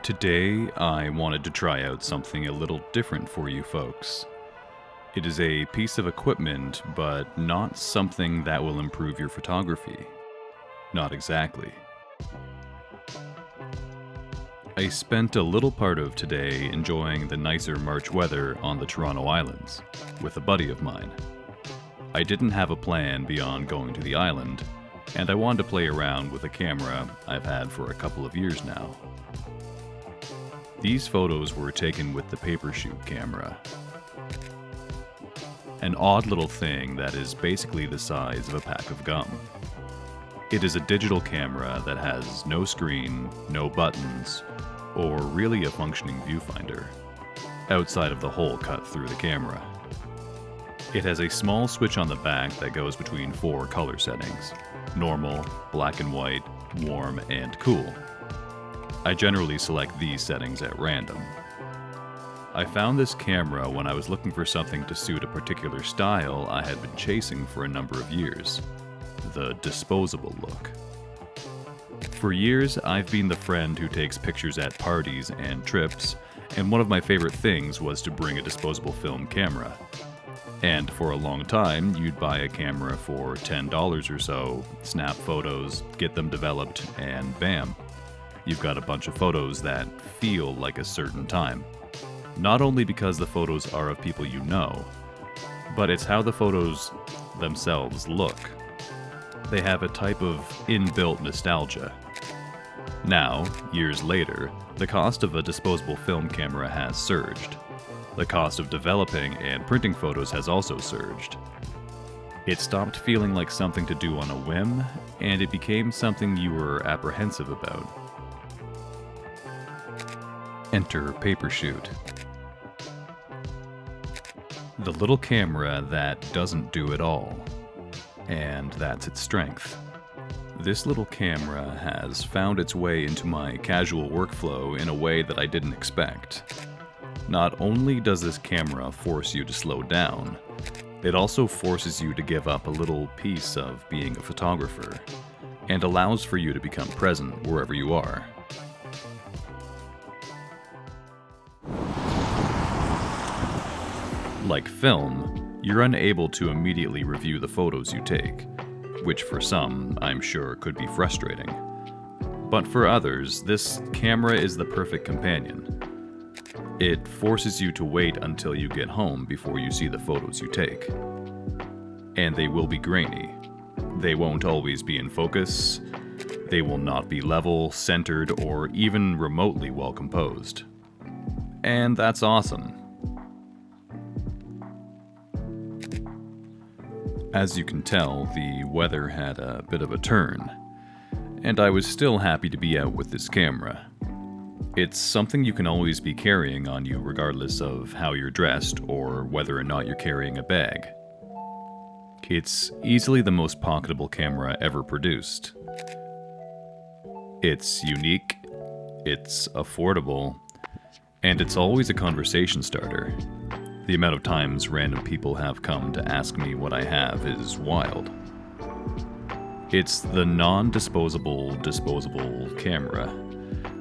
Today, I wanted to try out something a little different for you folks. It is a piece of equipment, but not something that will improve your photography. Not exactly. I spent a little part of today enjoying the nicer March weather on the Toronto Islands with a buddy of mine. I didn't have a plan beyond going to the island, and I wanted to play around with a camera I've had for a couple of years now. These photos were taken with the Papershoot camera. An odd little thing that is basically the size of a pack of gum. It is a digital camera that has no screen, no buttons, or really a functioning viewfinder, outside of the hole cut through the camera. It has a small switch on the back that goes between 4 color settings: normal, black and white, warm, and cool. I generally select these settings at random. I found this camera when I was looking for something to suit a particular style I had been chasing for a number of years: the disposable look. For years, I've been the friend who takes pictures at parties and trips, and one of my favorite things was to bring a disposable film camera. And for a long time, you'd buy a camera for $10 or so, snap photos, get them developed, and bam, you've got a bunch of photos that feel like a certain time. Not only because the photos are of people you know, but it's how the photos themselves look. They have a type of inbuilt nostalgia. Now, years later, the cost of a disposable film camera has surged. The cost of developing and printing photos has also surged. It stopped feeling like something to do on a whim, and it became something you were apprehensive about. Enter Papershoot. The little camera that doesn't do it all. And that's its strength. This little camera has found its way into my casual workflow in a way that I didn't expect. Not only does this camera force you to slow down, it also forces you to give up a little piece of being a photographer, and allows for you to become present wherever you are. Like film, you're unable to immediately review the photos you take, which for some, I'm sure, could be frustrating. But for others, this camera is the perfect companion. It forces you to wait until you get home before you see the photos you take. And they will be grainy. They won't always be in focus. They will not be level, centered, or even remotely well composed. And that's awesome. As you can tell, the weather had a bit of a turn, and I was still happy to be out with this camera. It's something you can always be carrying on you regardless of how you're dressed or whether or not you're carrying a bag. It's easily the most pocketable camera ever produced. It's unique, it's affordable, and it's always a conversation starter. The amount of times random people have come to ask me what I have is wild. It's the non-disposable, disposable camera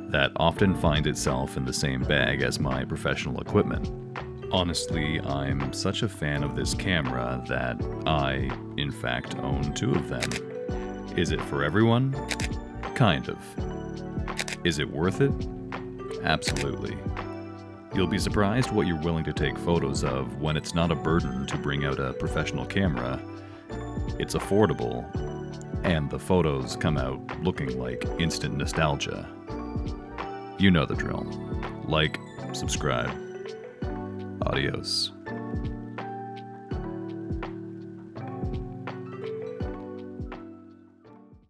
that often finds itself in the same bag as my professional equipment. Honestly, I'm such a fan of this camera that I, in fact, own 2 of them. Is it for everyone? Kind of. Is it worth it? Absolutely. You'll be surprised what you're willing to take photos of when it's not a burden to bring out a professional camera. It's affordable, and the photos come out looking like instant nostalgia. You know the drill. Like, subscribe. Adios.